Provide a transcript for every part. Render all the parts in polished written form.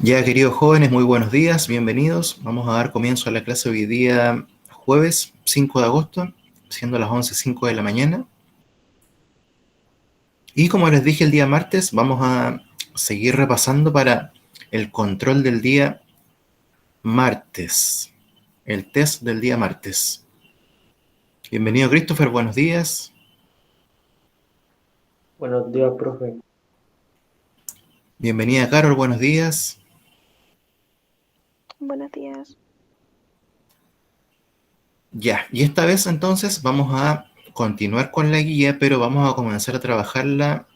Ya, queridos jóvenes, muy buenos días, bienvenidos. Vamos a dar comienzo a la clase hoy día, jueves 5 de agosto, siendo las 11:05 de la mañana. Y como les dije el día martes, vamos a seguir repasando para el control del día martes, el test del día martes. Bienvenido, Christopher, buenos días. Buenos días, profe. Bienvenida, Carol, buenos días. Buenos días. Ya, y esta vez entonces vamos a continuar con la guía, pero vamos a comenzar a trabajarla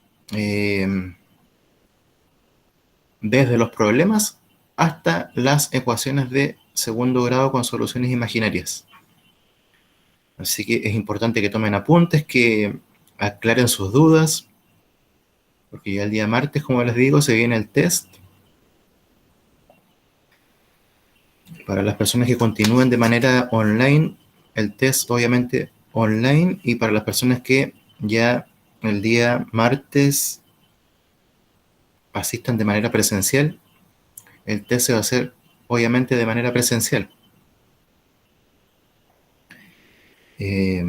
desde los problemas hasta las ecuaciones de segundo grado con soluciones imaginarias. Así que es importante que tomen apuntes, que aclaren sus dudas, porque ya el día martes, como les digo, se viene el test. Para las personas que continúen de manera online, el test obviamente online, y para las personas que ya el día martes asistan de manera presencial, el test se va a hacer obviamente de manera presencial. Eh,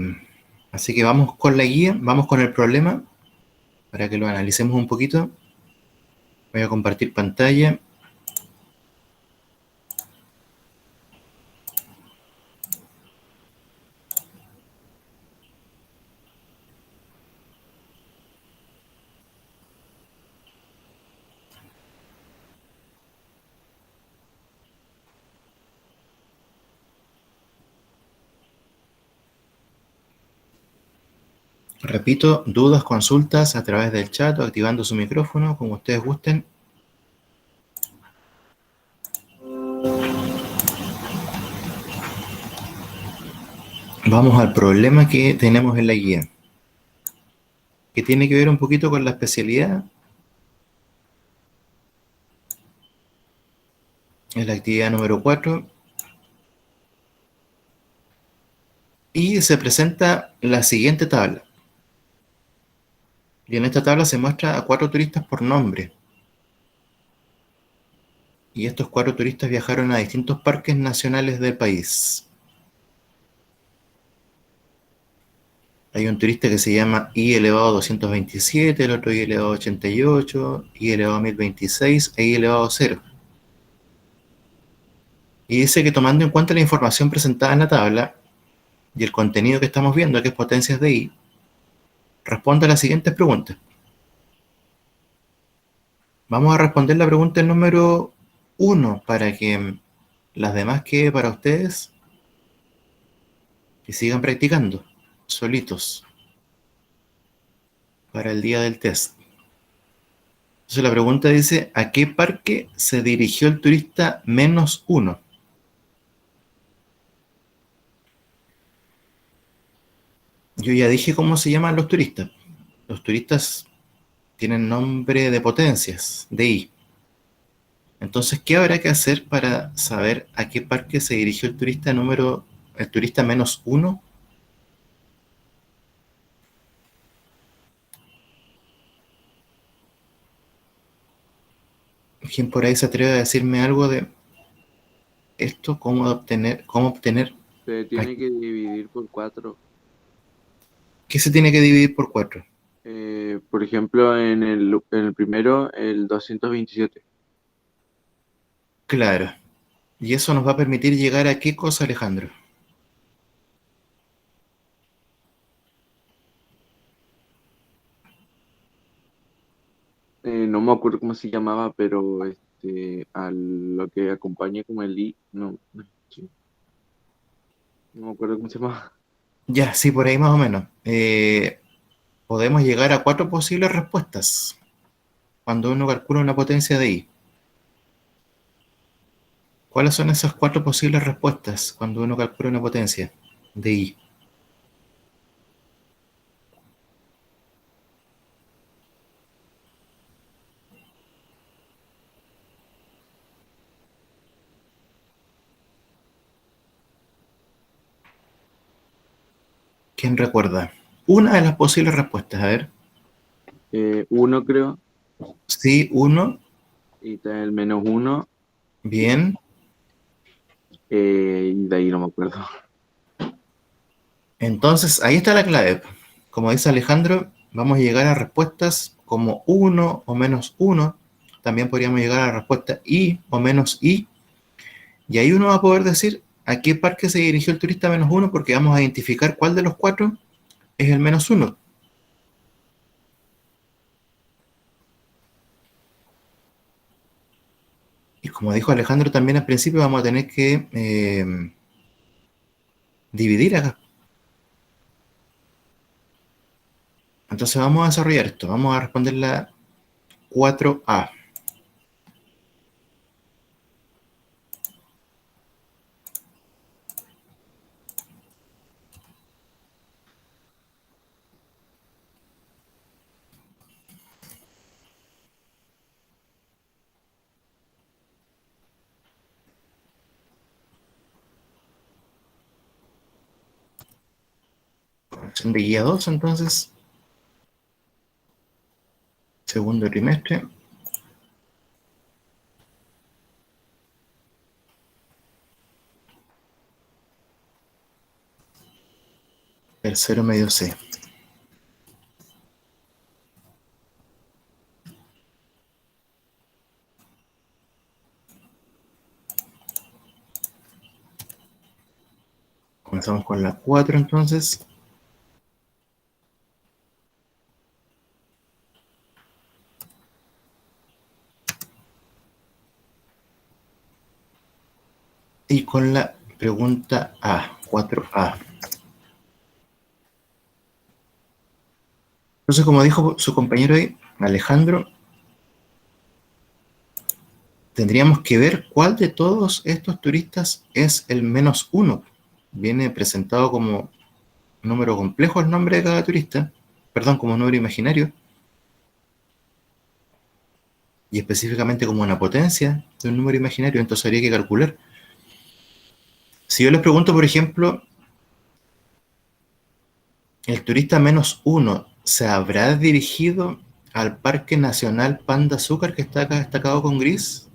Así que vamos con la guía, vamos con el problema para que lo analicemos un poquito. Voy a compartir pantalla. Repito, dudas, consultas a través del chat o activando su micrófono, como ustedes gusten. Vamos al problema que tenemos en la guía, que tiene que ver un poquito con la especialidad. Es la actividad número 4. Y se presenta la siguiente tabla. Y en esta tabla se muestra a 4 turistas por nombre. Y estos 4 turistas viajaron a distintos parques nacionales del país. Hay un turista que se llama I elevado a 227, el otro I elevado a 88, I elevado a 1026 e I elevado a 0. Y dice que tomando en cuenta la información presentada en la tabla y el contenido que estamos viendo, que es potencias de I, responde a las siguientes preguntas. Vamos a responder la pregunta número 1 para que las demás quede para ustedes y sigan practicando solitos para el día del test. Entonces la pregunta dice, ¿a qué parque se dirigió el turista -1? Yo ya dije cómo se llaman los turistas. Los turistas tienen nombre de potencias, de I. Entonces, ¿qué habrá que hacer para saber a qué parque se dirigió el turista -1? ¿Quién por ahí se atreve a decirme algo de esto? ¿Cómo obtener? Se tiene que dividir por 4. ¿Qué se tiene que dividir por 4? Por ejemplo, en el primero, el 227. Claro. ¿Y eso nos va a permitir llegar a qué cosa, Alejandro? No me acuerdo cómo se llamaba, pero a lo que acompaña como el I, no, no, sí, no me acuerdo cómo se llamaba. Ya, sí, por ahí más o menos. Podemos llegar a 4 posibles respuestas cuando uno calcula una potencia de I. ¿Cuáles son esas 4 posibles respuestas cuando uno calcula una potencia de I? ¿Quién recuerda? Una de las posibles respuestas, a ver. Uno creo. Sí, 1. y está el -1, Bien. y de ahí no me acuerdo. Entonces, ahí está la clave. Como dice Alejandro, vamos a llegar a respuestas como uno o menos uno. También podríamos llegar a la respuesta I o menos I. Y ahí uno va a poder decir a qué parque se dirigió el turista menos uno, porque vamos a identificar cuál de los cuatro es el menos uno. Y como dijo Alejandro también al principio, vamos a tener que dividir acá. Entonces vamos a desarrollar esto. Vamos a responder la 4A. Opción de guía 2, entonces, segundo trimestre. Tercero medio C. Comenzamos con la 4 entonces. Y con la pregunta A, 4A. Entonces, como dijo su compañero ahí, Alejandro, tendríamos que ver cuál de todos estos turistas es el menos uno. Viene presentado como número complejo el nombre de cada turista, perdón, como número imaginario, y específicamente como una potencia de un número imaginario, entonces habría que calcular. Si yo les pregunto, por ejemplo, el turista menos uno se habrá dirigido al Parque Nacional Panda Azúcar que está acá destacado con gris.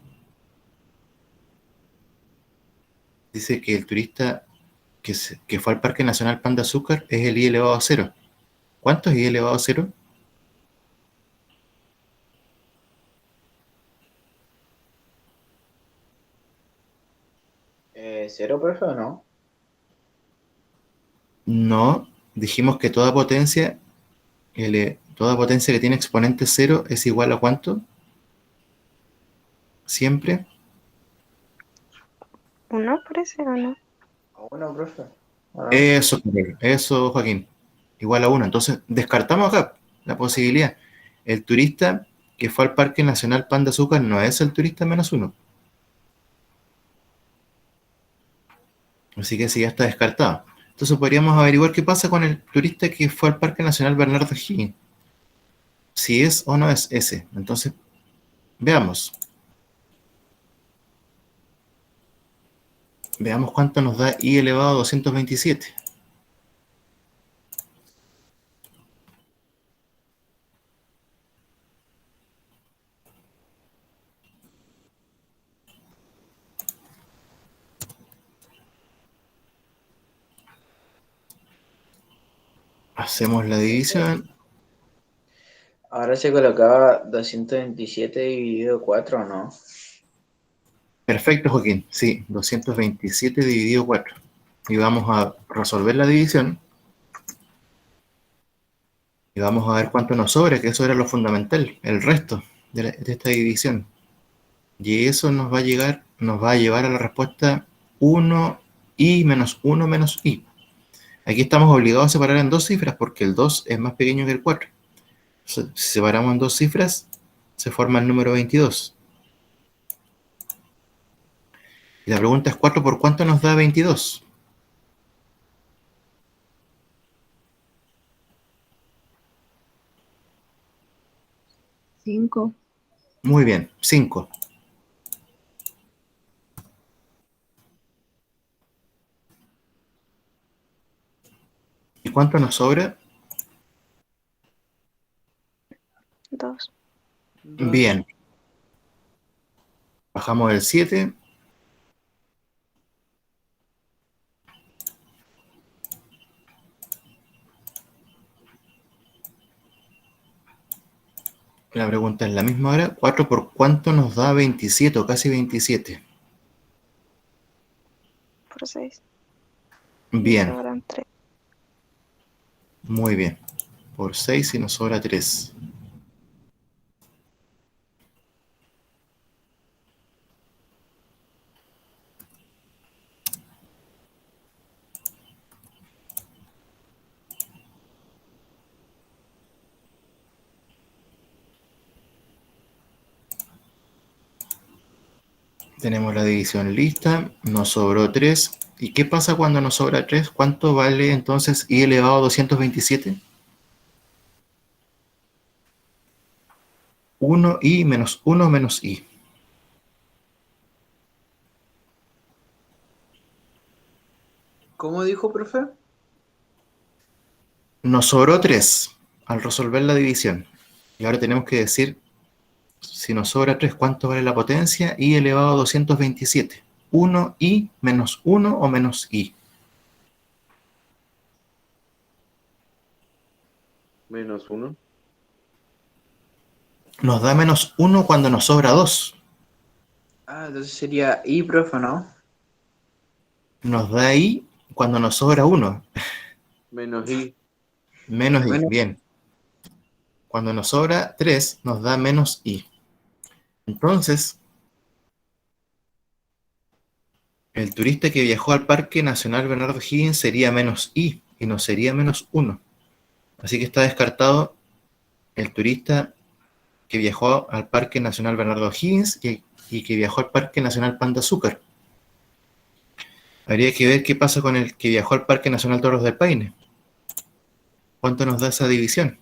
Dice que el turista que fue al Parque Nacional Panda Azúcar es el I elevado a cero. ¿Cuánto es I elevado a cero? ¿Cero, profe, o no? No, dijimos que toda potencia que tiene exponente cero es igual a ¿cuánto? Siempre. ¿Uno parece o no? ¿A uno, profe? ¿O no? Eso, Joaquín. Igual a uno. Entonces, descartamos acá la posibilidad. El turista que fue al Parque Nacional Panda Azúcar no es el turista menos uno. Así que sí, ya está descartado. Entonces podríamos averiguar qué pasa con el turista que fue al Parque Nacional Bernardo O'Higgins. Si es o no es ese. Entonces, veamos. Veamos cuánto nos da I elevado a 227. Hacemos la división. Ahora se colocaba 227 dividido 4, ¿no? Perfecto, Joaquín. Sí, 227 dividido 4. Y vamos a resolver la división. Y vamos a ver cuánto nos sobra, que eso era lo fundamental, el resto de esta división. Y eso nos va a llevar a la respuesta 1i menos 1 menos i. Aquí estamos obligados a separar en dos cifras porque el 2 es más pequeño que el 4. Si separamos en dos cifras, se forma el número 22. Y la pregunta es 4 por cuánto nos da 22. 5. Muy bien, 5. ¿Y cuánto nos sobra? Dos. Bien. Bajamos el 7. La pregunta es la misma ahora. 4 por cuánto nos da 27 o casi 27. Por 6. Bien, Sobran 3. muy bien. Por 6 y nos sobra 3. Tenemos la división lista, nos sobró 3. ¿Y qué pasa cuando nos sobra 3? ¿Cuánto vale entonces i elevado a 227? 1i menos 1 menos i. ¿Cómo dijo, profe? Nos sobró 3 al resolver la división. Y ahora tenemos que decir, si nos sobra 3, ¿cuánto vale la potencia? I elevado a 227. 1i menos 1 o menos i. Menos 1. Nos da menos 1 cuando nos sobra 2. Ah, entonces sería I, profe, ¿no? Nos da i cuando nos sobra 1. Menos i. Menos i, Bueno, bien. Cuando nos sobra 3, nos da menos i. Entonces, el turista que viajó al Parque Nacional Bernardo Higgins sería menos i y no sería menos 1. Así que está descartado el turista que viajó al Parque Nacional Bernardo Higgins y que viajó al Parque Nacional Panda Azúcar. Habría que ver qué pasa con el que viajó al Parque Nacional Torres del Paine. ¿Cuánto nos da esa división?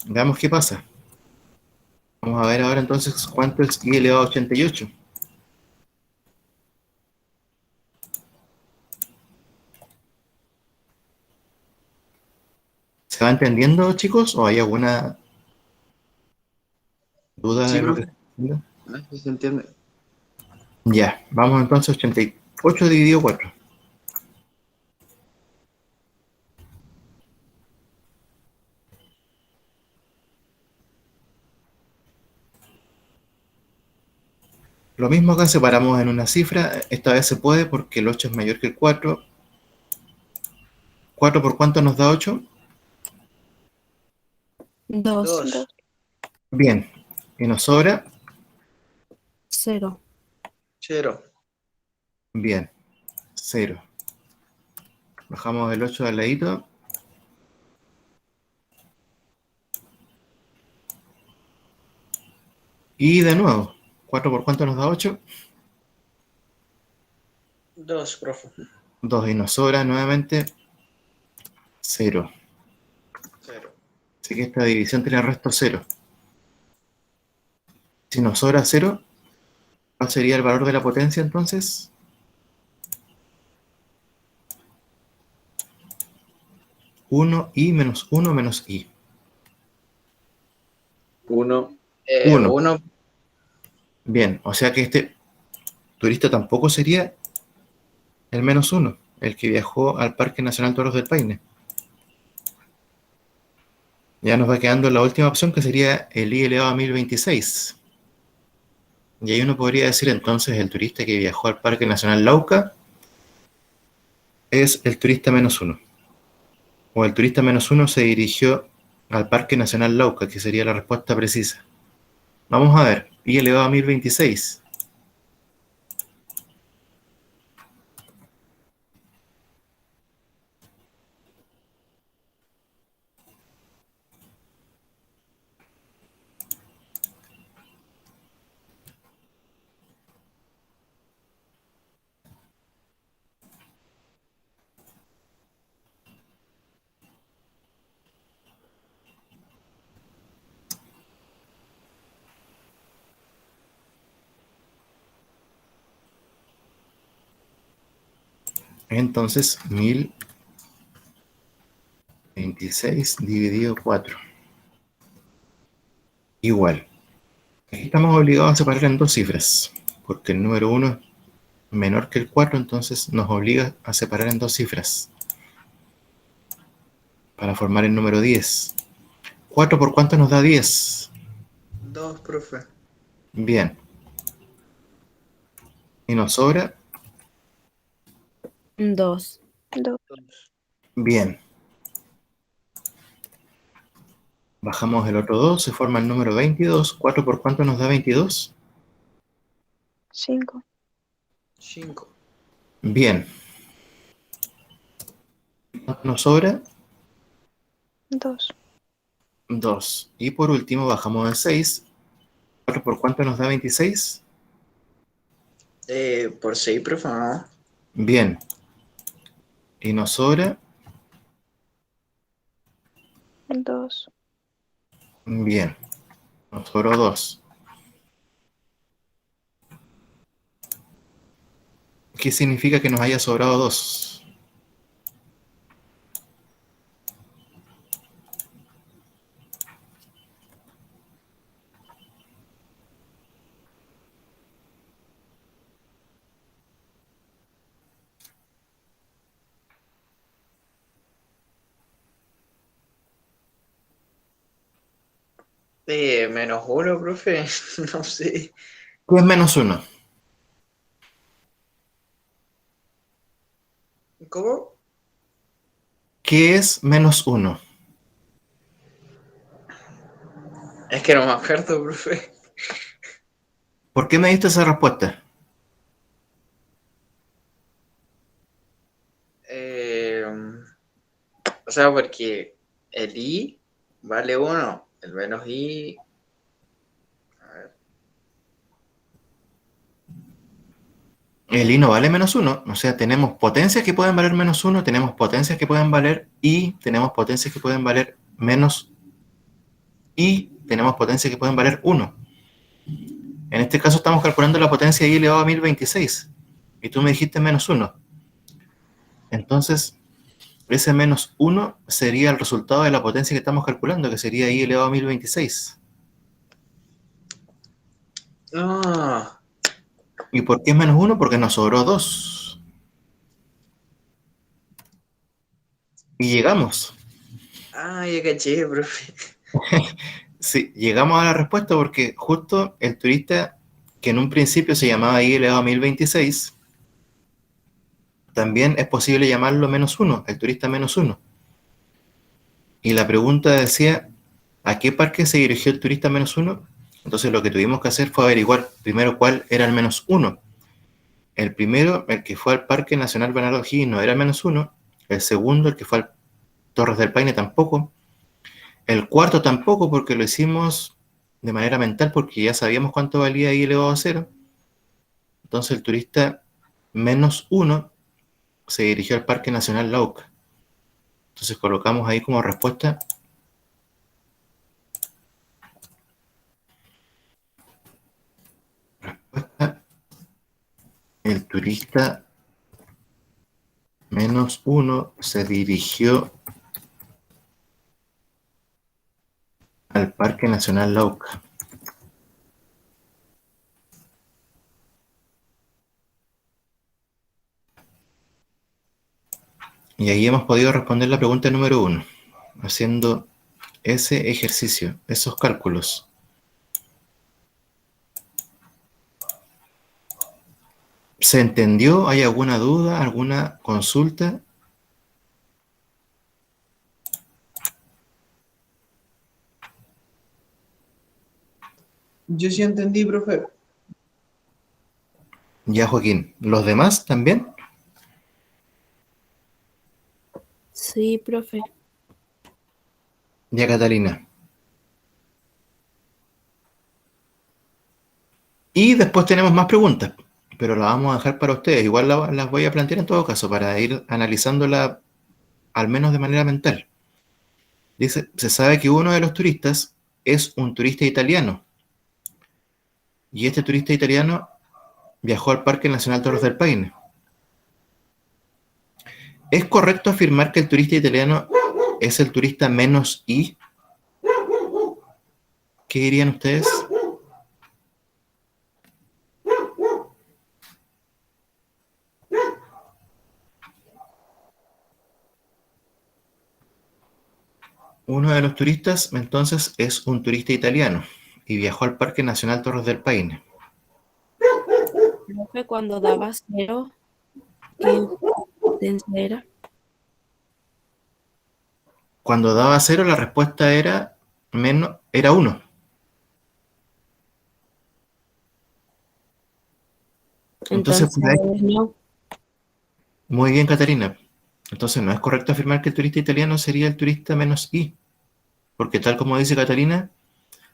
Veamos qué pasa. Vamos a ver ahora entonces cuánto es i elevado a 88. ¿Se va entendiendo, chicos? ¿O hay alguna duda sí, en lo que profe. estoy diciendo? Ah, sí se entiende. Ya, vamos entonces 88 dividido 4. Lo mismo acá, separamos en una cifra. Esta vez se puede porque el 8 es mayor que el 4. ¿4 por cuánto nos da 8? 2. 2. Bien. Y nos sobra. 0. 0. Bien. 0. Bajamos el 8 al ladito. Y de nuevo. 4 por cuánto nos da 8? 2, profe. 2. Y nos sobra nuevamente 0. 0. Así que esta división tiene resto 0. Si nos sobra 0, ¿cuál sería el valor de la potencia entonces? 1i menos 1 menos i. 1. 1. 1. Bien, o sea que este turista tampoco sería el menos 1, el que viajó al Parque Nacional Toros del Paine. Ya nos va quedando la última opción, que sería el i elevado a 1026. Y ahí uno podría decir entonces el turista que viajó al Parque Nacional Lauca es el turista menos 1. O el turista menos 1 se dirigió al Parque Nacional Lauca, que sería la respuesta precisa. Vamos a ver, i elevado a 1026. Entonces, 1026 dividido 4. Igual. Aquí estamos obligados a separar en dos cifras, porque el número 1 es menor que el 4, entonces nos obliga a separar en dos cifras para formar el número 10. 4 por cuánto nos da 10. 2, profe. Bien. ¿Y nos sobra? 2. 2. Bien. Bajamos el otro 2, se forma el número 22. 4 por cuánto nos da 22. 5. 5. Bien. ¿Cuánto nos sobra? 2. 2. Y por último bajamos el 6. 4 por cuánto nos da 26. Por 6, profe, ¿no? Bien. ¿Y nos sobra? 2. Bien. Nos sobró 2. ¿Qué significa que nos haya sobrado 2? Menos 1, profe. No sé. ¿Qué es menos 1? ¿Cómo? ¿Qué es menos 1? Es que no me acuerdo, profe. ¿Por qué me diste esa respuesta? O sea, porque el i vale 1, el menos i. A ver. El i no vale menos 1. O sea, tenemos potencias que pueden valer menos 1, tenemos potencias que pueden valer i, tenemos potencias que pueden valer menos i, tenemos potencias que pueden valer 1. En este caso estamos calculando la potencia de i elevado a 1026. Y tú me dijiste menos 1. Entonces, ese menos 1 sería el resultado de la potencia que estamos calculando, que sería i elevado a 1026. Ah, ¿Y por qué es menos 1? Porque nos sobró 2. Y llegamos. ya caché, profe. Sí, llegamos a la respuesta porque justo el turista, que en un principio se llamaba i elevado a 1026, también es posible llamarlo menos 1, el turista menos 1. Y la pregunta decía, ¿a qué parque se dirigió el turista menos 1? Entonces lo que tuvimos que hacer fue averiguar primero cuál era el menos 1. El primero, el que fue al Parque Nacional Bernardo O'Higgins, no era menos 1. El segundo, el que fue al Torres del Paine, tampoco. El cuarto tampoco, porque lo hicimos de manera mental, porque ya sabíamos cuánto valía i elevado a 0. Entonces el turista menos 1 se dirigió al Parque Nacional Lauca. Entonces colocamos ahí como respuesta el turista menos 1 se dirigió al Parque Nacional Lauca. Y ahí hemos podido responder la pregunta número 1, haciendo ese ejercicio, esos cálculos. ¿Se entendió? ¿Hay alguna duda? ¿Alguna consulta? Yo sí entendí, profe. Ya, Joaquín. ¿Los demás también? Sí, profe. Ya, Catalina. Y después tenemos más preguntas, pero las vamos a dejar para ustedes. Igual las voy a plantear en todo caso, para ir analizándola al menos de manera mental. Dice, se sabe que uno de los turistas es un turista italiano. Y este turista italiano viajó al Parque Nacional Torres del Paine. ¿Es correcto afirmar que el turista italiano es el turista menos I? ¿Qué dirían ustedes? uno de los turistas entonces es un turista italiano y viajó al Parque Nacional Torres del Paine. Profe, cuando daba cero, ¿qué potencia era? Cuando daba cero, la respuesta era era 1. Entonces, Entonces, no. muy bien, Catarina. Entonces, no es correcto afirmar que el turista italiano sería el turista menos I, porque tal como dice Catarina,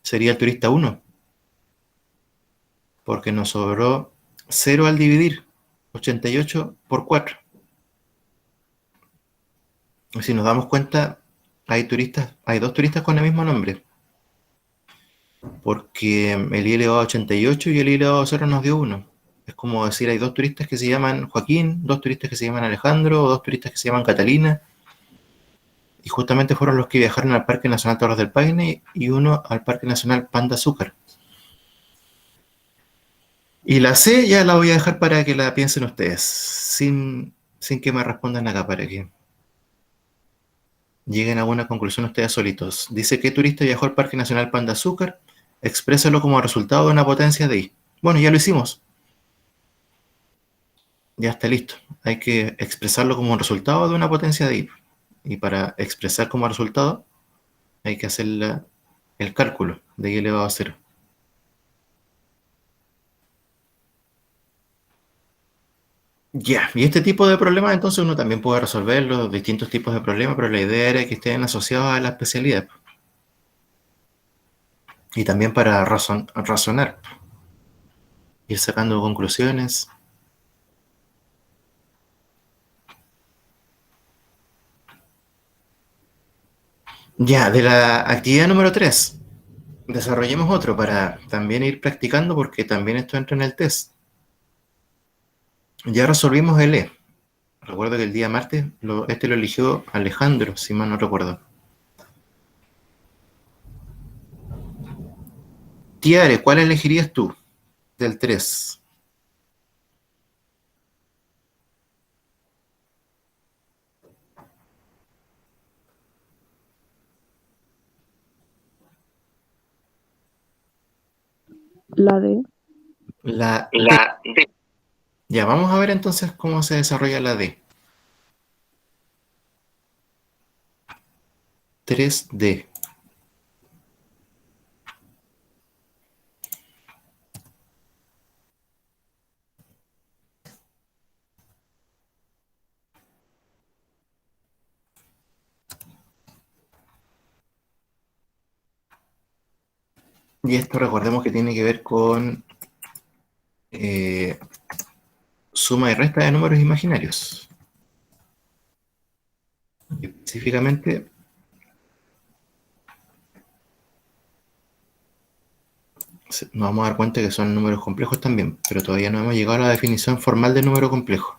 sería el turista 1, porque nos sobró 0 al dividir, 88 por 4. Y si nos damos cuenta, hay dos turistas con el mismo nombre, porque el I elevado a 88 y el I elevado a 0 nos dio 1. Es como decir, hay dos turistas que se llaman Joaquín, dos turistas que se llaman Alejandro, o dos turistas que se llaman Catalina, y justamente fueron los que viajaron al Parque Nacional Torres del Paine y uno al Parque Nacional Pan de Azúcar. Y la C ya la voy a dejar para que la piensen ustedes, sin que me respondan acá, para que lleguen a una conclusión ustedes solitos. Dice, ¿qué turista viajó al Parque Nacional Pan de Azúcar? Exprésalo como resultado de una potencia de I. Bueno, ya lo hicimos. Ya está listo. Hay que expresarlo como un resultado de una potencia de I. Y para expresar como resultado, hay que hacer el cálculo de I elevado a 0. Ya, y este tipo de problemas entonces uno también puede resolver los distintos tipos de problemas, pero la idea era que estén asociados a la especialidad. Y también para razonar, ir sacando conclusiones. Ya, de la actividad número 3, desarrollemos otro para también ir practicando porque también esto entra en el test. Ya resolvimos el E. Recuerdo que el día martes este lo eligió Alejandro, si mal no recuerdo. Tiare, ¿cuál elegirías tú del 3? La D. La D. Ya, vamos a ver entonces cómo se desarrolla la D. 3D. Y esto recordemos que tiene que ver con suma y resta de números imaginarios. Específicamente, nos vamos a dar cuenta que son números complejos también, pero todavía no hemos llegado a la definición formal de número complejo.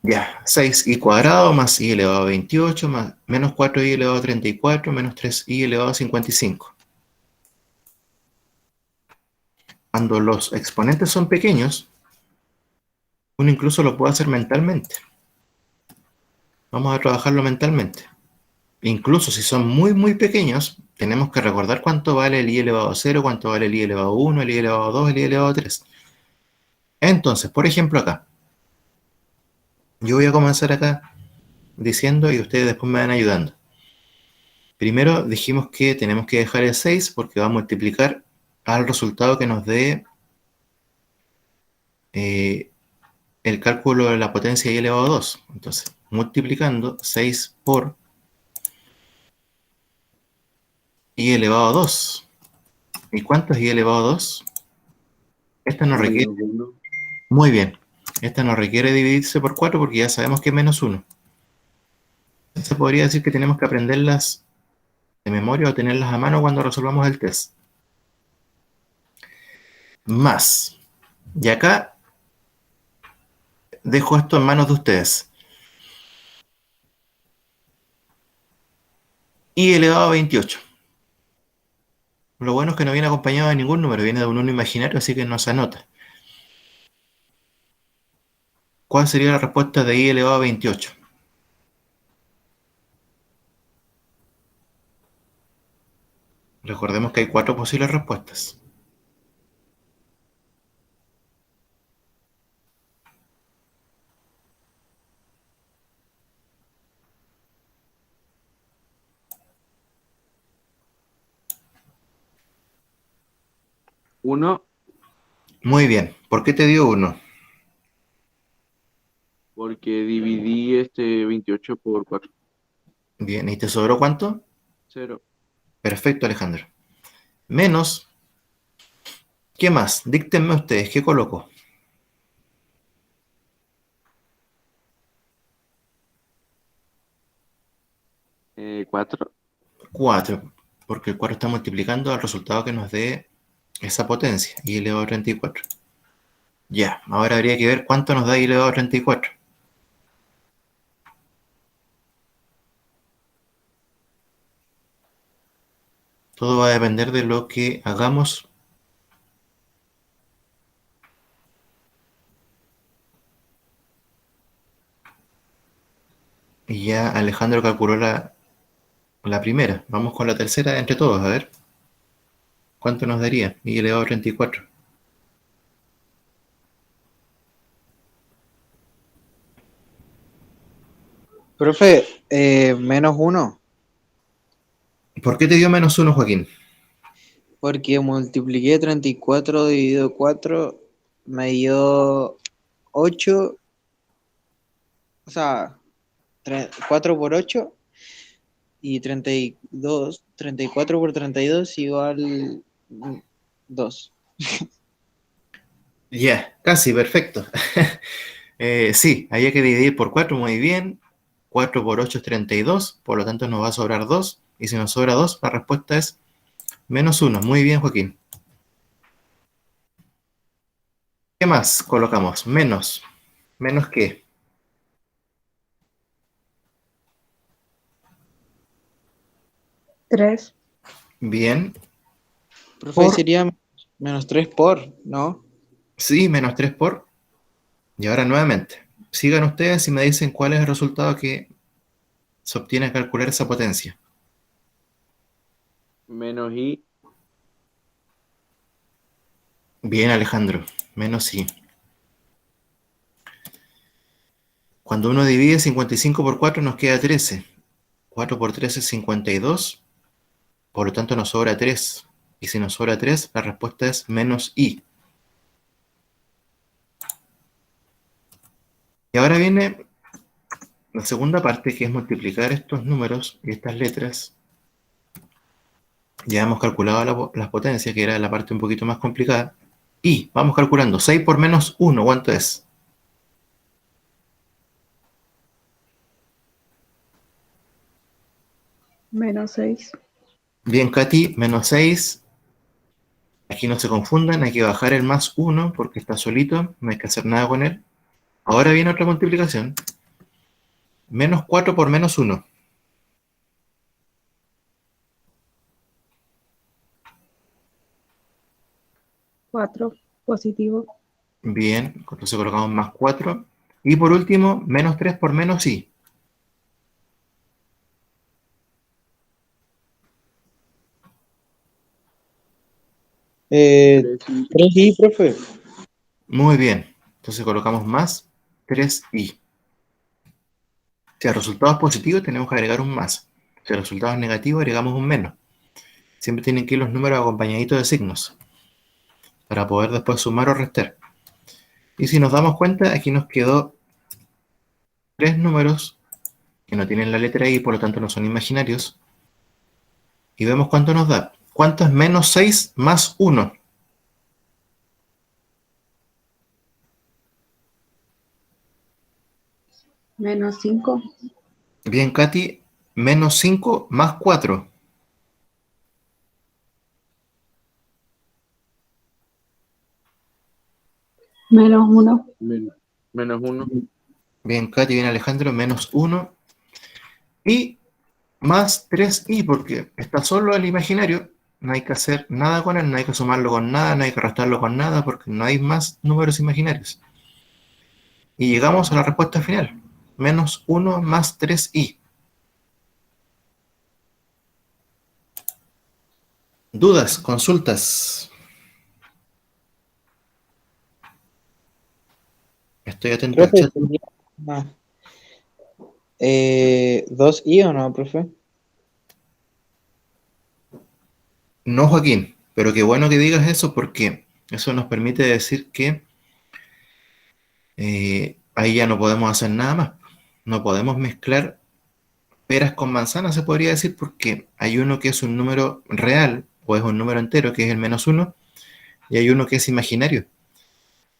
Ya, 6i cuadrado más i elevado a 28 más menos 4i elevado a 34 menos 3i elevado a 55. Cuando los exponentes son pequeños, uno incluso lo puede hacer mentalmente. Vamos a trabajarlo mentalmente. Incluso si son muy, muy pequeños, tenemos que recordar cuánto vale el i elevado a 0, cuánto vale el i elevado a 1, el i elevado a 2, el i elevado a 3. Entonces, por ejemplo acá, yo voy a comenzar acá diciendo y ustedes después me van ayudando. Primero dijimos que tenemos que dejar el 6 porque va a multiplicar al resultado que nos dé el cálculo de la potencia i elevado a 2. Entonces, multiplicando 6 por i elevado a 2. ¿Y cuánto es i elevado a 2? Esta nos requiere... Muy bien. Esta no requiere dividirse por 4 porque ya sabemos que es menos 1. Se podría decir que tenemos que aprenderlas de memoria o tenerlas a mano cuando resolvamos el test. Más. Y acá dejo esto en manos de ustedes. I elevado a 28. Lo bueno es que no viene acompañado de ningún número, viene de un 1 imaginario, así que no se anota. ¿Cuál sería la respuesta de i elevado a 28? Recordemos que hay 4 posibles respuestas. Uno, Muy bien. ¿Por qué te dio 1? porque dividí 28 por 4. Bien, ¿y te sobró cuánto? 0. Perfecto, Alejandro. Menos, ¿qué más? Díctenme ustedes, ¿qué coloco? 4. 4, porque el 4 está multiplicando al resultado que nos dé esa potencia, i elevado a 34. Ya, ahora habría que ver cuánto nos da i elevado a 34. Todo va a depender de lo que hagamos. Y ya Alejandro calculó la primera. Vamos con la tercera entre todos, a ver. ¿Cuánto nos daría? I elevado a 34. Profe, -1, ¿Por qué te dio menos 1, Joaquín? porque multipliqué 34 dividido 4, me dio 8, o sea, 4 por 8 y 34 por 32 igual 2. Ya, casi, perfecto. Sí, había que dividir por 4, muy bien. 4 por 8 es 32, por lo tanto nos va a sobrar 2. Y si nos sobra 2, la respuesta es menos 1. Muy bien, Joaquín. ¿Qué más colocamos? Menos. ¿Menos qué? 3. Bien. Profe, Por. sería -3 por, ¿no? Sí, menos 3 por. Y ahora nuevamente. Sigan ustedes y me dicen cuál es el resultado que se obtiene al calcular esa potencia. Menos i. Bien, Alejandro. Menos i. Cuando uno divide 55 por 4 nos queda 13. 4 por 13 es 52. Por lo tanto nos sobra 3. Y si nos sobra 3, la respuesta es menos i. Y ahora viene la segunda parte, que es multiplicar estos números y estas letras. Ya hemos calculado las potencias, que era la parte un poquito más complicada. Y vamos calculando. 6 por menos 1, ¿cuánto es? -6. Bien, Katy, menos 6. Aquí no se confundan, hay que bajar el más 1 porque está solito, no hay que hacer nada con él. Ahora viene otra multiplicación. Menos 4 por menos 1. 4. Positivo. Bien, entonces colocamos más 4. Y por último, menos 3 por menos i. Tres i. 3i, profe. Muy bien, entonces colocamos más 3i. Si el resultado es positivo, tenemos que agregar un más. Si el resultado es negativo, agregamos un menos. Siempre tienen que ir los números acompañaditos de signos para poder después sumar o restar. Y si nos damos cuenta, aquí nos quedó 3 números que no tienen la letra i, por lo tanto no son imaginarios. Y vemos cuánto nos da. ¿Cuánto es menos 6 más 1? -5. Bien, Katy, menos 5 más 4. -1. Menos 1. Bien, Katy, bien, Alejandro, menos 1. Y más 3i, porque está solo el imaginario. No hay que hacer nada con él, no hay que sumarlo con nada, no hay que restarlo con nada, porque no hay más números imaginarios. y llegamos a la respuesta final. Menos 1 más 3i. ¿Dudas? ¿Consultas? Estoy atento al Profe, chat. ¿tenía dos I o no, profe? No, Joaquín, pero qué bueno que digas eso porque eso nos permite decir que ahí ya no podemos hacer nada más. No podemos mezclar peras con manzanas, se podría decir, porque hay uno que es un número real o es un número entero, que es el menos 1, y hay uno que es imaginario.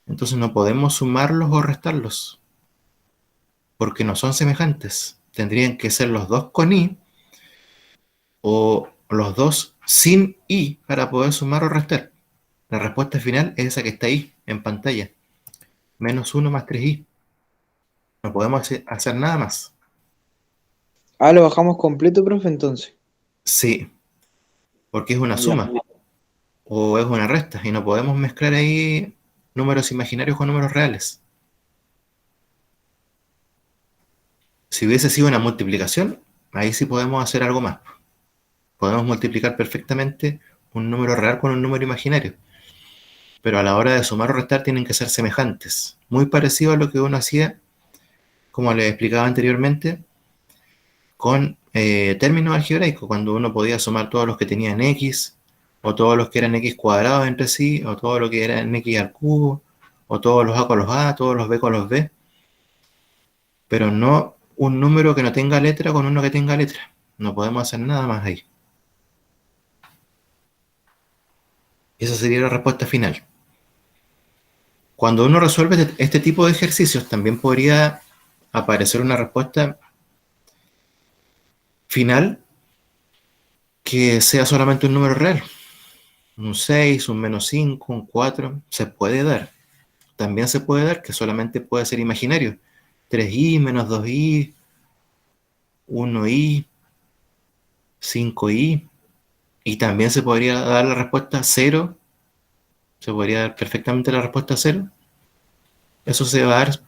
Entonces no podemos sumarlos o restarlos, porque no son semejantes. Tendrían que ser los dos con i o los dos sin i para poder sumar o restar. La respuesta final es esa que está ahí en pantalla. Menos 1 más 3i. No podemos hacer nada más. Ah, lo bajamos completo, profe, entonces. Sí, porque es una Ya. suma o es una resta y no podemos mezclar ahí números imaginarios con números reales. Si hubiese sido una multiplicación, ahí sí podemos hacer algo más. Podemos multiplicar perfectamente un número real con un número imaginario. Pero a la hora de sumar o restar tienen que ser semejantes. Muy parecido a lo que uno hacía, como les explicaba anteriormente, con términos algebraicos, cuando uno podía sumar todos los que tenían x, o todos los que eran x cuadrados entre sí, o todo lo que era en x al cubo, o todos los a con los a, todos los b con los b, pero no un número que no tenga letra con uno que tenga letra. No podemos hacer nada más ahí. Esa sería la respuesta final. Cuando uno resuelve este tipo de ejercicios, también podría aparecer una respuesta final que sea solamente un número real. Un 6, un menos 5, un 4, se puede dar. También se puede dar que solamente puede ser imaginario. 3i, menos 2i, 1i, 5i. Y también se podría dar la respuesta 0. Se podría dar perfectamente la respuesta 0. Eso se va a dar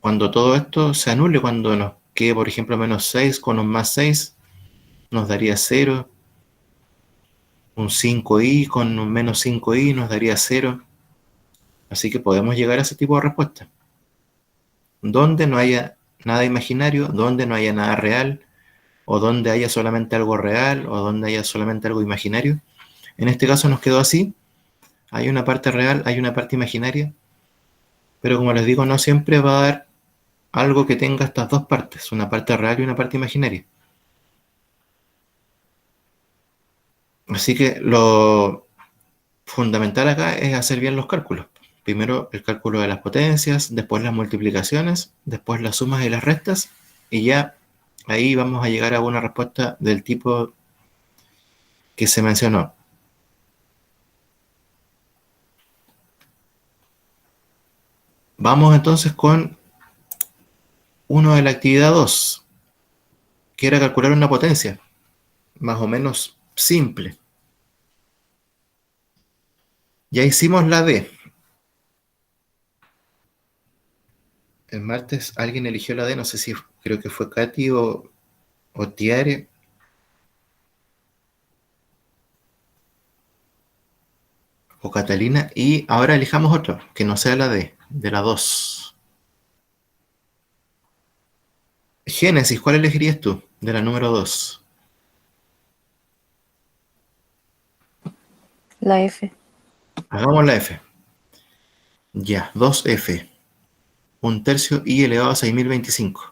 cuando todo esto se anule, cuando nos quede, por ejemplo, menos 6 con un más 6, nos daría 0. Un 5i con un menos 5i nos daría 0. Así que podemos llegar a ese tipo de respuesta. Donde no haya nada imaginario, donde no haya nada real, o donde haya solamente algo real, o donde haya solamente algo imaginario. En este caso nos quedó así. Hay una parte real, hay una parte imaginaria, pero como les digo, no siempre va a dar algo que tenga estas dos partes, una parte real y una parte imaginaria. Así que lo fundamental acá es hacer bien los cálculos. Primero el cálculo de las potencias, después las multiplicaciones, después las sumas y las restas, y ya ahí vamos a llegar a una respuesta del tipo que se mencionó. Vamos entonces con uno de la actividad 2, que era calcular una potencia, más o menos simple. Ya hicimos la D. El martes alguien eligió la D, no sé si creo que fue Katy o Tiare. O Catalina, y ahora elijamos otro, que no sea la D, de la 2. Génesis, ¿cuál elegirías tú? De la número 2. La F. Hagamos la F. Ya, 2F. 1/3 i elevado a 6025.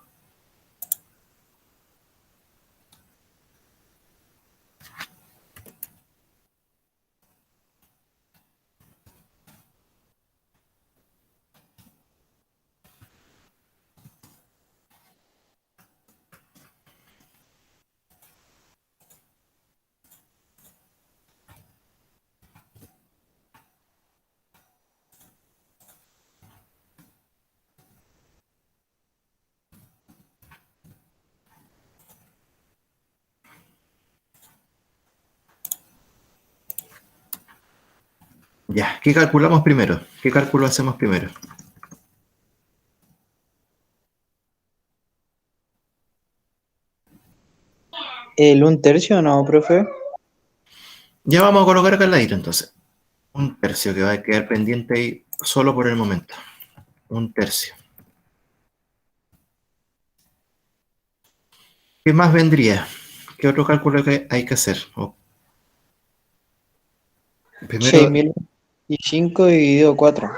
Ya, ¿qué calculamos primero? ¿Qué cálculo hacemos primero? ¿El un tercio no, profe? Ya vamos a colocar acá al ladito entonces. Un tercio que va a quedar pendiente ahí solo por el momento. Un tercio. ¿Qué más vendría? ¿Qué otro cálculo hay que hacer? Primero, 6025 dividido 4.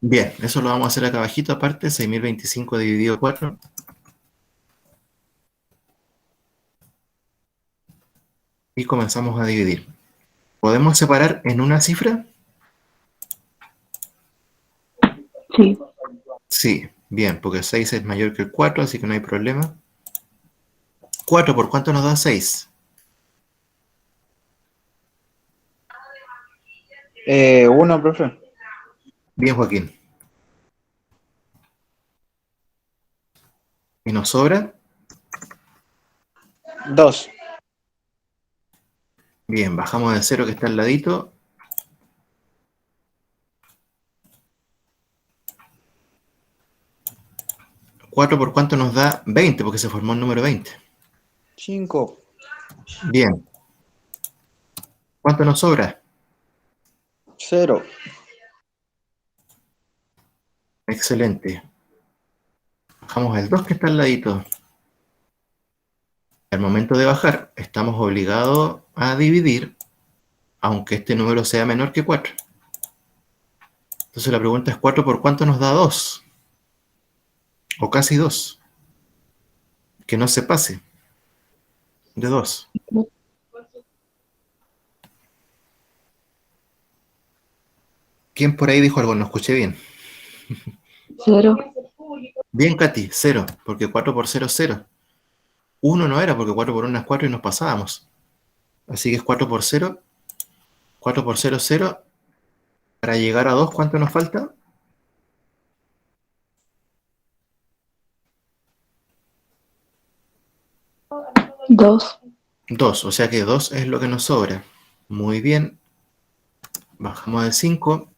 bien, eso lo vamos a hacer acá abajito aparte, 6025 dividido 4. Y comenzamos a dividir. ¿Podemos separar en una cifra? Sí. Sí, bien, porque 6 es mayor que el 4, así que no hay problema. 4, ¿por cuánto nos da 6? 1, profe. Bien, Joaquín. ¿Y nos sobra? 2. Bien, bajamos del 0 que está al ladito. 4 por cuánto nos da 20, porque se formó el número 20. 5. Bien. ¿Cuánto nos sobra? 0. Excelente. Bajamos el 2 que está al ladito. Al momento de bajar, estamos obligados a dividir, aunque este número sea menor que 4. Entonces la pregunta es, ¿4 por cuánto nos da 2? O casi 2. Que no se pase de 2. ¿Quién por ahí dijo algo? No escuché bien. 0. Bien, Katy, 0, porque 4 por 0 es 0. 1 no era, porque 4 por 1 es 4 y nos pasábamos. Así que es 4 por 0. 4 por 0 es 0. Para llegar a 2, ¿cuánto nos falta? 2. 2, o sea que 2 es lo que nos sobra. Muy bien. Bajamos de 5.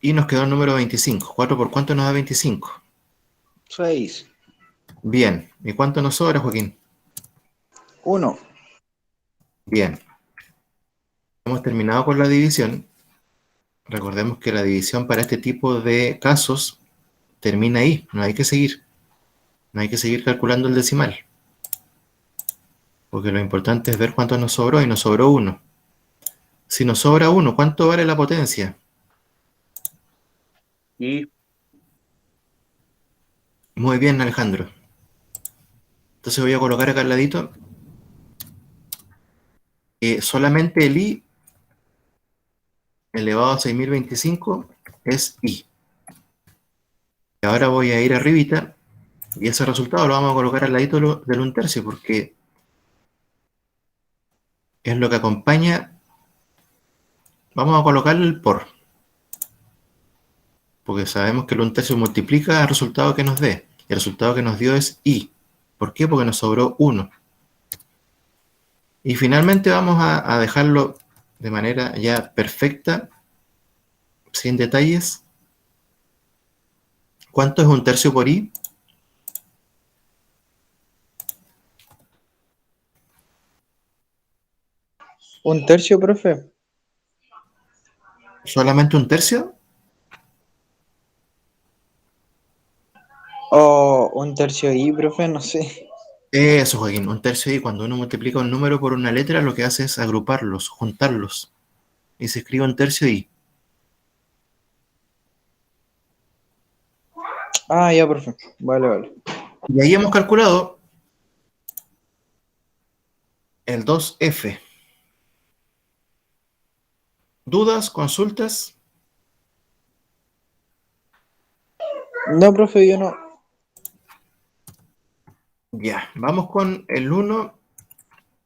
Y nos quedó el número 25. 4 por cuánto nos da 25. 6. Bien. ¿Y cuánto nos sobra, Joaquín? 1. Bien. Hemos terminado con la división. Recordemos que la división para este tipo de casos termina ahí. No hay que seguir. No hay que seguir calculando el decimal. Porque lo importante es ver cuánto nos sobró y nos sobró 1. Si nos sobra 1, ¿cuánto vale la potencia? Y Muy bien, Alejandro. Entonces voy a colocar acá al ladito solamente el i elevado a 6025 es i. Y ahora voy a ir arribita y ese resultado lo vamos a colocar al ladito del 1/3 porque es lo que acompaña. Vamos a colocarle el por, porque sabemos que el 1/3 multiplica el resultado que nos dé. El resultado que nos dio es i. ¿Por qué? Porque nos sobró 1. Y finalmente vamos a dejarlo de manera ya perfecta, sin detalles. ¿Cuánto es 1/3 por i? 1 tercio, profe. ¿Solamente 1/3? O 1 tercio y, profe, no sé. Eso, Joaquín, 1/3 i. Cuando uno multiplica un número por una letra, lo que hace es agruparlos, juntarlos. Y se escribe 1/3 i. Ah, ya, profe. Vale, vale. Y ahí hemos calculado el 2f. ¿Dudas? ¿Consultas? No, profe, yo no. Ya, vamos con el 1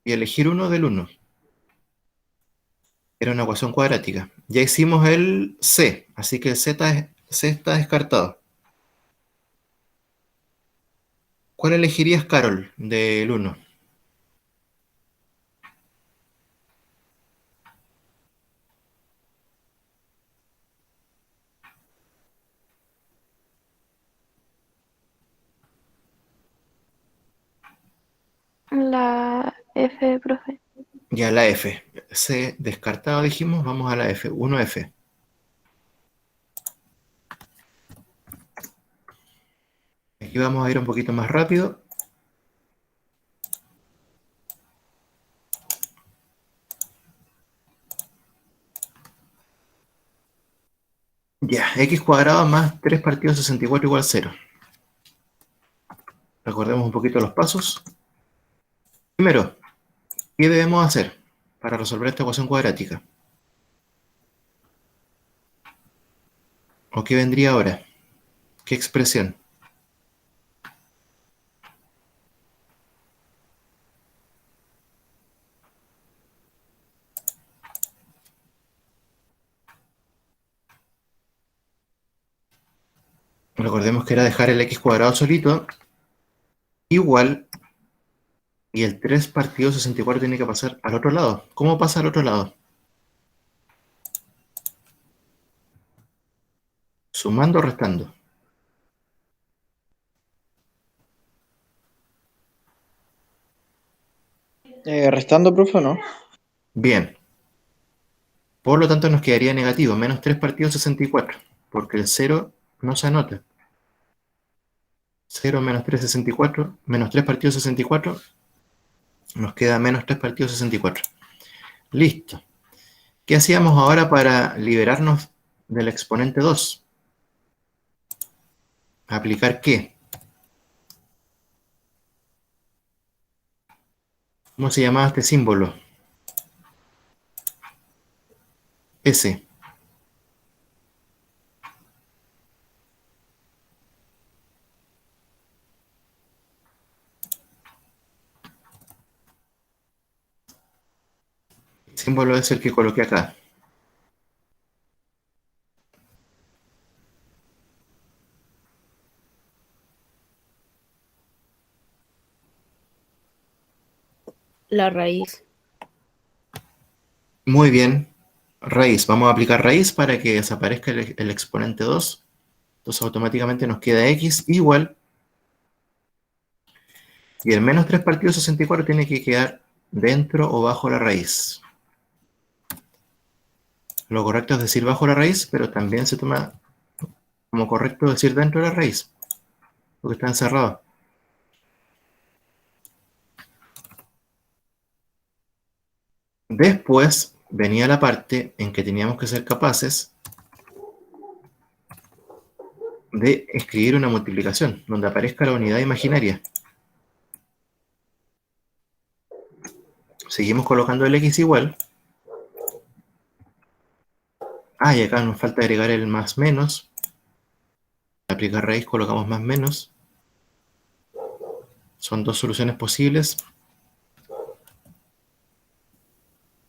y elegir uno del 1. Era una ecuación cuadrática. Ya hicimos el c, así que el c está descartado. ¿Cuál elegirías, Carol, del 1? La F, profe. Ya la F. C descartado dijimos, vamos a la F. 1F. Aquí vamos a ir un poquito más rápido. Ya, x cuadrado más 3 partido 64 igual 0. Recordemos un poquito los pasos. Primero, ¿qué debemos hacer para resolver esta ecuación cuadrática? ¿O qué vendría ahora? ¿Qué expresión? Recordemos que era dejar el x cuadrado solito, igual, y el 3 partido 64 tiene que pasar al otro lado. ¿Cómo pasa al otro lado? Sumando o restando. Restando, profe, ¿no? Bien. Por lo tanto nos quedaría negativo, menos 3 partido 64, porque el 0 no se anota. 0 menos 3, 64, menos 3 partido 64, nos queda menos 3 partido 64. Listo. ¿Qué hacíamos ahora para liberarnos del exponente 2? ¿Aplicar qué? ¿Cómo se llamaba este símbolo? S. El símbolo es el que coloqué acá. La raíz. Muy bien. Raíz. Vamos a aplicar raíz para que desaparezca el exponente 2. Entonces automáticamente nos queda x igual. Y el menos 3 partido 64 tiene que quedar dentro o bajo la raíz. Lo correcto es decir bajo la raíz, pero también se toma como correcto decir dentro de la raíz, porque está encerrado. Después venía la parte en que teníamos que ser capaces de escribir una multiplicación, donde aparezca la unidad imaginaria. Seguimos colocando el x igual. Y acá nos falta agregar el más menos. Aplicar raíz colocamos más menos. Son dos soluciones posibles.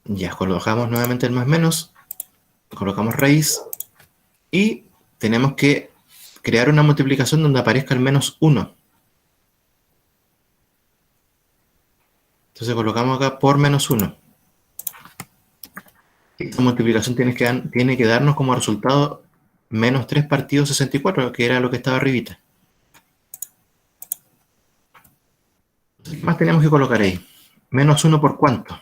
Ya, colocamos nuevamente el más menos. Colocamos raíz. Y tenemos que crear una multiplicación donde aparezca el menos 1. Entonces colocamos acá por menos 1. Esta multiplicación tiene que darnos como resultado menos 3 partido 64, que era lo que estaba arribita. ¿Qué más tenemos que colocar ahí? Menos 1 por cuánto.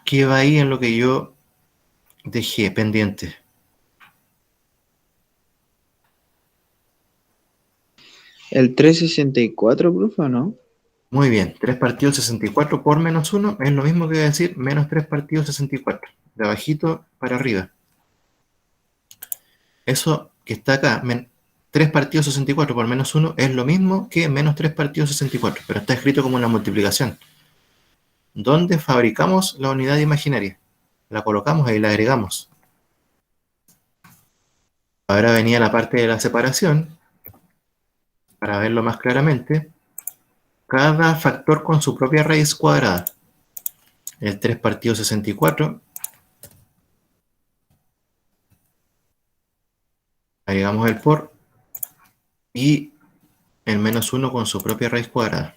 ¿Qué va ahí en lo que yo dejé pendiente? El 364, profe, ¿no? Muy bien, 3 partido 64 por menos 1 es lo mismo que decir menos 3 partido 64. De abajito para arriba. Eso que está acá, 3 partido 64 por menos 1 es lo mismo que menos 3 partido 64, pero está escrito como una multiplicación. ¿Dónde fabricamos la unidad imaginaria? La colocamos ahí, la agregamos. Ahora venía la parte de la separación. Para verlo más claramente, cada factor con su propia raíz cuadrada. El 3 partido 64. Agregamos el por. Y el menos 1 con su propia raíz cuadrada.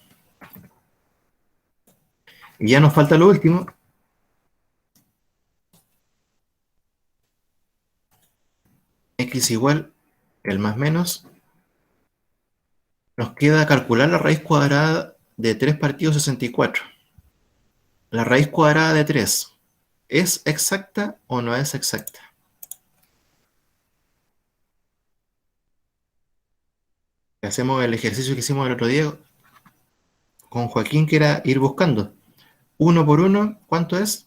Y ya nos falta lo último. x igual el más menos. Nos queda calcular la raíz cuadrada de 3 partido 64. La raíz cuadrada de 3, ¿es exacta o no es exacta? Hacemos el ejercicio que hicimos el otro día con Joaquín, que era ir buscando. 1 por 1, ¿cuánto es?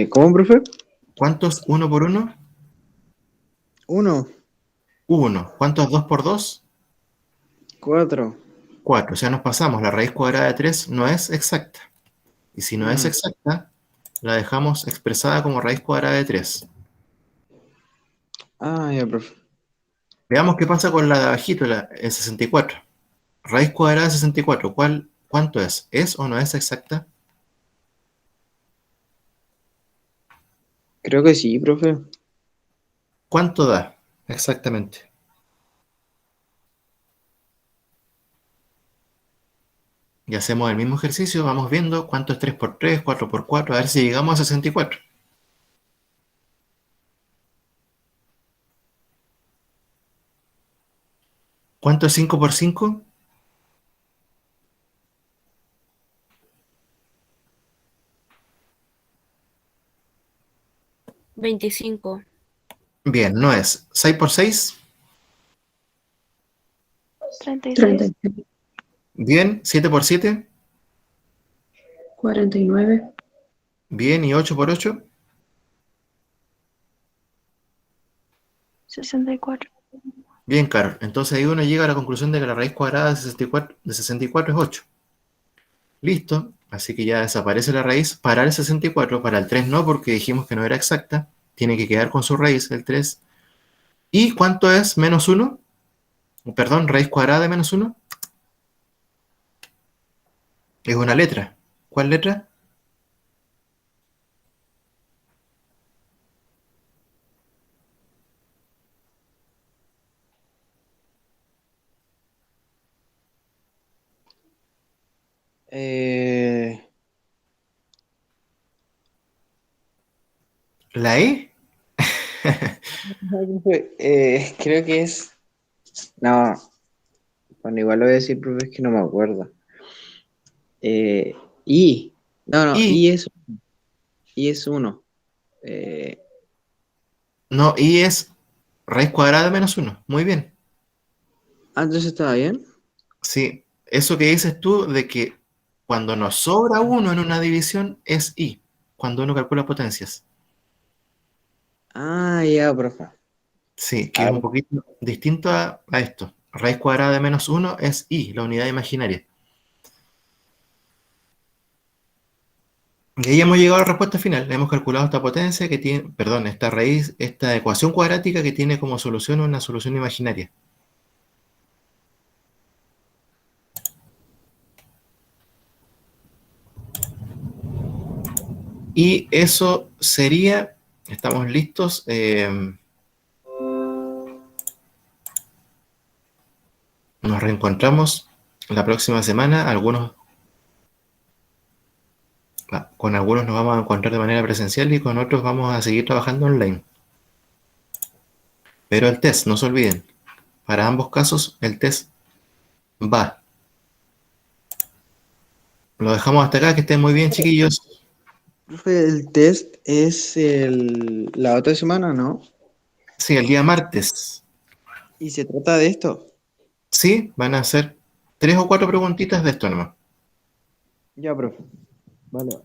¿Cómo, profe? ¿Cuánto es 1 por 1? 1, 1. ¿Cuánto es 2 por 2? 4. 4. O sea, nos pasamos. La raíz cuadrada de 3 no es exacta. Y si no es exacta, la dejamos expresada como raíz cuadrada de 3. Ah, ya, profe. Veamos qué pasa con la de abajito, el 64. Raíz cuadrada de 64, ¿cuánto es? ¿Es o no es exacta? Creo que sí, profe. ¿Cuánto da? Exactamente. Y hacemos el mismo ejercicio, vamos viendo cuánto es 3 por 3, 4 por 4, a ver si llegamos a 64. ¿Cuánto es 5 por 5? ¿25? Bien, no es. 6 por 6, 36. bien. 7 por 7, 49. bien. ¿Y 8 por 8? 64. Bien, Carol. Entonces ahí uno llega a la conclusión de que la raíz cuadrada de 64 es 8. Listo. Así que ya desaparece la raíz para el 64, para el 3 no, porque dijimos que no era exacta. Tiene que quedar con su raíz, el 3. ¿Y cuánto es menos 1? Perdón, raíz cuadrada de menos 1. Es una letra. ¿Cuál letra? Eh, ¿La E? Creo que es. No, bueno, igual lo voy a decir, profe, es que no me acuerdo. I. No, no, Y, I es 1. Eh, no, y es raíz cuadrada de menos 1. Muy bien. Entonces estaba bien. Sí, eso que dices tú de que cuando nos sobra 1 en una división es I, cuando uno calcula potencias. Ah, ya, profe. Sí, que A es un ver, poquito distinto a esto. Raíz cuadrada de menos 1 es I, la unidad imaginaria. Y ahí hemos llegado a la respuesta final. Hemos calculado esta potencia que tiene, perdón, esta raíz, esta ecuación cuadrática que tiene como solución una solución imaginaria. Y eso sería, estamos listos. Nos reencontramos la próxima semana. Con algunos nos vamos a encontrar de manera presencial y con otros vamos a seguir trabajando online. Pero el test, no se olviden, para ambos casos el test va. Lo dejamos hasta acá, que estén muy bien, chiquillos. profe, el test es la otra semana, ¿no? Sí, el día martes. Y se trata de esto. Sí, van a hacer 3 o 4 preguntitas de esto nomás. Ya, profe. Vale.